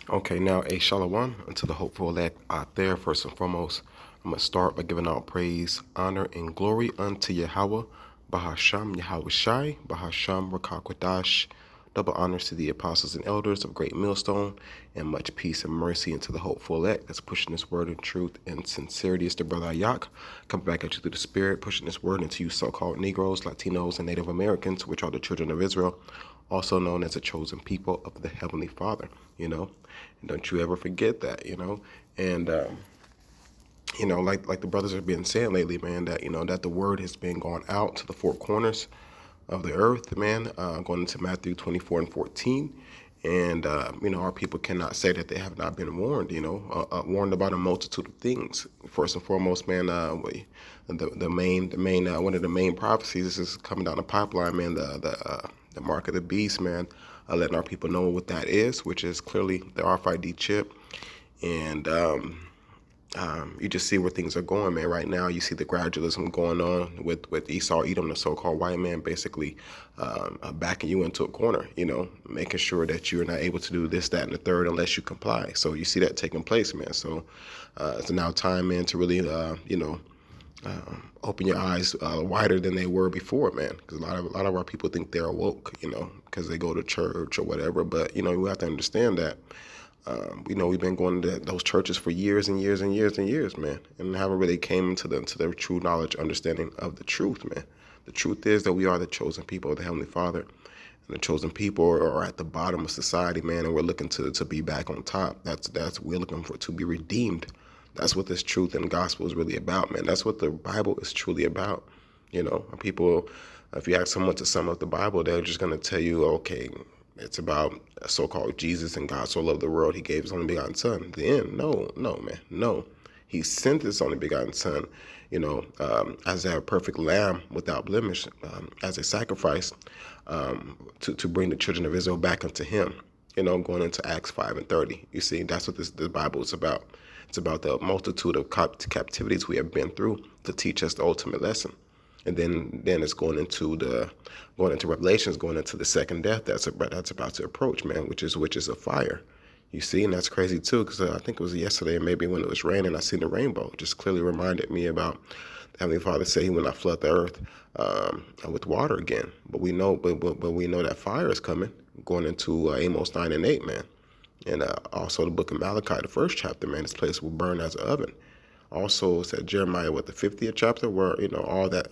Okay, now a shalom unto the hopeful elect out there. First and foremost, I'm going to start by giving out praise, honor, and glory unto Yahweh, Bahasham Yahweh Shai, Bahasham Rakakwadash. Double honors to the apostles and elders of Great Millstone, and much peace and mercy into the hopeful elect that's pushing this word in truth and sincerity. It's the brother Ayak, coming back at you through the spirit, pushing this word into you so-called Negroes, Latinos, and Native Americans, which are the children of Israel, also known as the chosen people of the Heavenly Father, And don't you ever forget that, And, like the brothers have been saying lately, man, that, that the word has been going out to the four corners of the earth, man, going into Matthew 24 and 14. And, our people cannot say that they have not been warned, warned about a multitude of things. First and foremost, man, one of the main prophecies, this is coming down the pipeline, man, the mark of the beast, man, letting our people know what that is, which is clearly the RFID chip. And, you just see where things are going, man. Right now, you see the gradualism going on with Esau Edom, the so-called white man, basically backing you into a corner, making sure that you're not able to do this, that, and the third unless you comply. So you see that taking place, man. So it's now time, man, to really, open your eyes wider than they were before, man. Because a lot of our people think they're woke, because they go to church or whatever. But we have to understand that. We've been going to those churches for years and years and years and years, man, and haven't really came into their true knowledge, understanding of the truth, man. The truth is that we are the chosen people of the Heavenly Father, and the chosen people are at the bottom of society, man, and we're looking to be back on top. That's we're looking for to be redeemed. That's what this truth and gospel is really about, man. That's what the Bible is truly about. People, if you ask someone to sum up the Bible, they're just going to tell you, okay, it's about a so-called Jesus and God so loved the world, he gave his only begotten son. At the end, no, man, no. He sent his only begotten son, as a perfect lamb without blemish, as a sacrifice, to bring the children of Israel back unto him, going into Acts 5 and 30. You see, that's what the Bible is about. It's about the multitude of captivities we have been through to teach us the ultimate lesson. And then it's going into Revelations, going into the second death that's about to approach, man, which is a fire. You see, and that's crazy too, because I think it was yesterday, maybe when it was raining, I seen the rainbow. It just clearly reminded me about the Heavenly Father say He will not flood the earth with water again. But we know, but we know that fire is coming, going into Amos 9 and 8, man, and also the book of Malachi, the first chapter, man. This place will burn as an oven. Also, it's at Jeremiah, the 50th chapter, where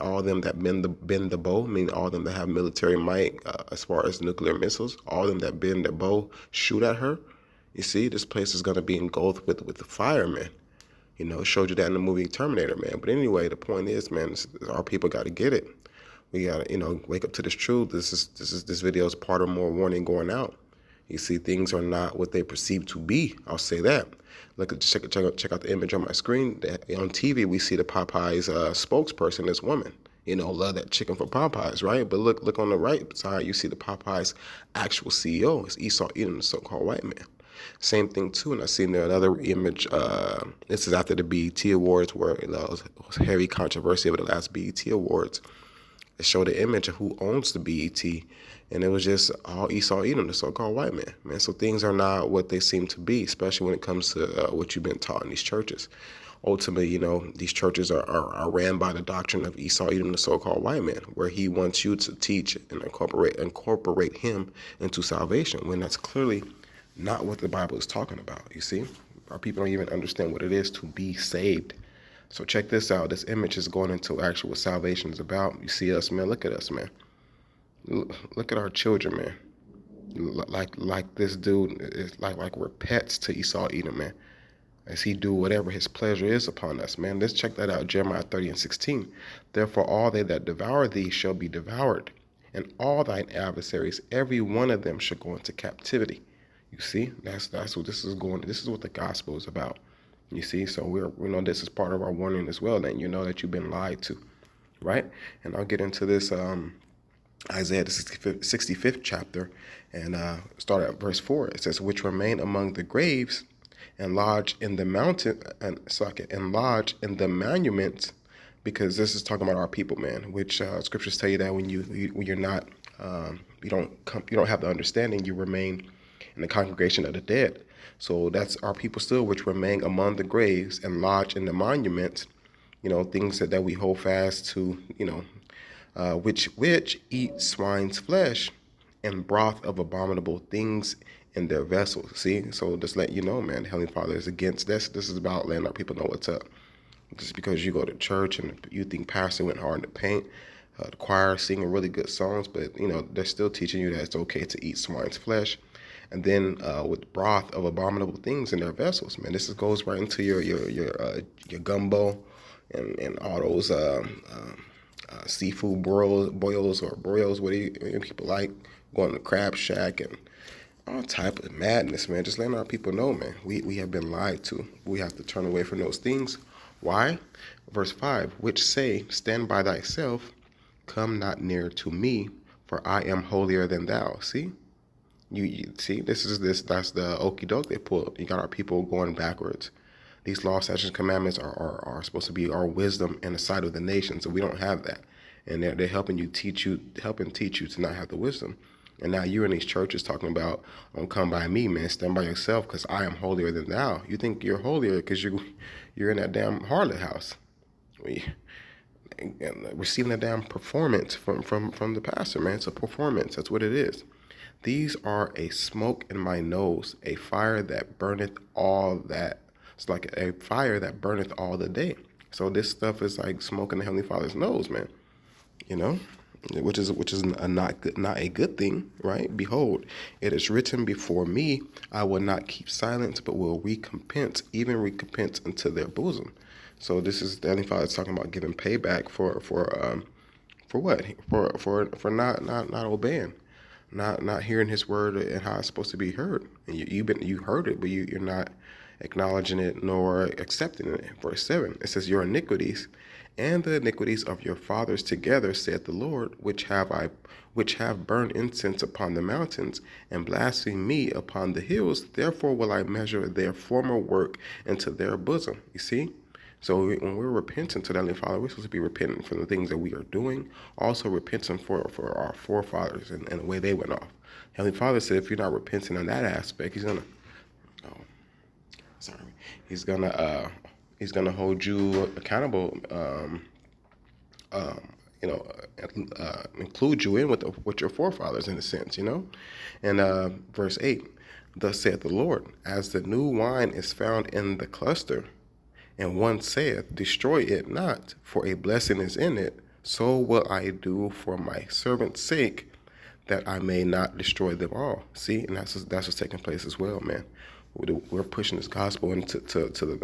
all them that bend the bow, meaning all them that have military might, as far as nuclear missiles, all them that bend the bow, shoot at her. You see, this place is gonna be engulfed with the fire, man. It showed you that in the movie Terminator, man. But anyway, the point is, man, our people got to get it. We got to, wake up to this truth. This video is part of more warning going out. You see, things are not what they perceive to be. I'll say that. Check out the image on my screen. On TV, we see the Popeyes spokesperson, this woman. Love that chicken for Popeyes, right? But look on the right side, you see the Popeyes actual CEO. It's Esau Edom, the so-called white man. Same thing too, and I seen there another image. This is after the BET Awards, where it was heavy controversy over the last BET Awards. It showed the image of who owns the BET, and it was just all Esau Edom, the so-called white man. Man, so things are not what they seem to be, especially when it comes to what you've been taught in these churches. Ultimately, these churches are ran by the doctrine of Esau Edom, the so-called white man, where he wants you to teach and incorporate him into salvation, when that's clearly not what the Bible is talking about. You see, our people don't even understand what it is to be saved. So check this out. This image is going into actual what salvation is about. You see us, man. Look at us, man. Look at our children, man. Like this dude is like we're pets to Esau Edom, man. As he do whatever his pleasure is upon us, man. Let's check that out. Jeremiah 30 and 16. Therefore, all they that devour thee shall be devoured, and all thine adversaries, every one of them, shall go into captivity. You see, that's what this is going. This is what the gospel is about. You see, so we know this is part of our warning as well. Then you know that you've been lied to, right? And I'll get into this Isaiah the 65th chapter, and start at verse 4. It says, "Which remain among the graves, and lodge in the mountain, and lodge in the monuments," because this is talking about our people, man. Which scriptures tell you that when you're not, you don't have the understanding, you remain in the congregation of the dead. So that's our people still, which remain among the graves and lodge in the monuments, things that we hold fast to, which eat swine's flesh and broth of abominable things in their vessels. See, so just let you know, man, the Heavenly Father is against this. This is about letting our people know what's up. Just because you go to church and you think pastor went hard in the paint, the choir singing really good songs, but they're still teaching you that it's okay to eat swine's flesh, and then with broth of abominable things in their vessels. Man, goes right into your gumbo and all those seafood boils or broils, what people like, going to the crab shack and all type of madness, man. Just letting our people know, man, we have been lied to. We have to turn away from those things. Why? Verse 5, which say, stand by thyself, come not near to me, for I am holier than thou. See? You see, that's the okie doke they pull. You got our people going backwards. These law, statutes, commandments are supposed to be our wisdom in the sight of the nation, so we don't have that. And they're helping teach you to not have the wisdom. And now you're in these churches talking about, come by me, man, stand by yourself, because I am holier than thou. You think you're holier because you're in that damn harlot house, and receiving a damn performance from the pastor, man. It's a performance. That's what it is. These are a smoke in my nose, a fire that burneth all that. It's like a fire that burneth all the day. So this stuff is like smoke in the Heavenly Father's nose, man. Which is not a good thing, right? Behold, it is written before me, I will not keep silence, but will recompense, even recompense unto their bosom. So this is the Heavenly Father talking about giving payback for what? For not obeying, not hearing His word and how it's supposed to be heard. And you heard it, but you're not acknowledging it nor accepting it. Verse 7, it says, your iniquities and the iniquities of your fathers together, saith the Lord, which have burned incense upon the mountains, and blasphemed me upon the hills. Therefore will I measure their former work into their bosom. You see? So when we're repentant to the Heavenly Father, we're supposed to be repentant for the things that we are doing, also repenting for our forefathers and the way they went off. Heavenly Father said if you're not repenting in that aspect, He's gonna hold you accountable, include you in with your forefathers in a sense, And verse 8, thus saith the Lord, as the new wine is found in the cluster, and one saith, destroy it not, for a blessing is in it, so will I do for my servant's sake, that I may not destroy them all. See, and that's what's taking place as well, man. We're pushing this gospel into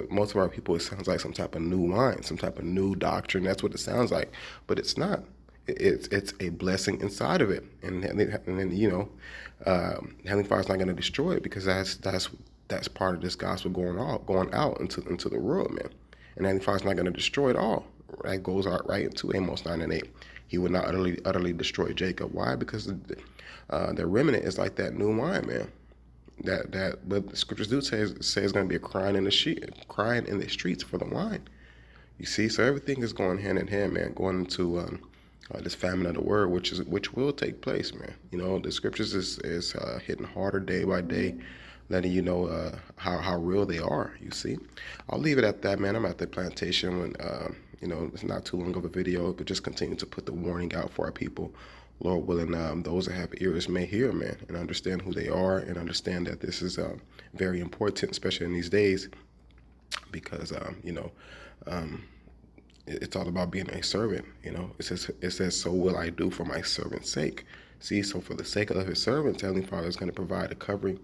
most of our people. It sounds like some type of new wine, some type of new doctrine. That's what it sounds like, but it's not. It's a blessing inside of it, and then Heavenly Father's not going to destroy it, because that's part of this gospel going out into the world, man. And Heavenly Father's not going to destroy it all. That goes out right into Amos 9:8. He would not utterly destroy Jacob. Why? Because the remnant is like that new wine, man. But the scriptures do say it's going to be a crying in the streets for the wine. You see, so everything is going hand in hand, man. Going into this famine of the word, which will take place, man. The scriptures is hitting harder day by day, letting you know how real they are. You see, I'll leave it at that, man. I'm at the plantation when it's not too long of a video, but just continue to put the warning out for our people. Lord willing, those that have ears may hear, man, and understand who they are, and understand that this is very important, especially in these days, because it's all about being a servant. It says, so will I do for my servant's sake. See, so for the sake of His servants, Heavenly Father is going to provide a covering,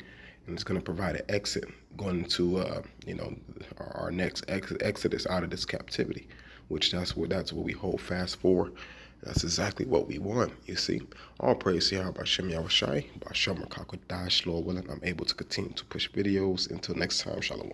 and it's going to provide an exit going into our next exodus out of this captivity, which that's what we hold fast for. That's exactly what we want, you see. All praise to Yahweh Hashem Yahushai, B'Hashem Rakakadash, Lord willing, I'm able to continue to push videos. Until next time, Shalom.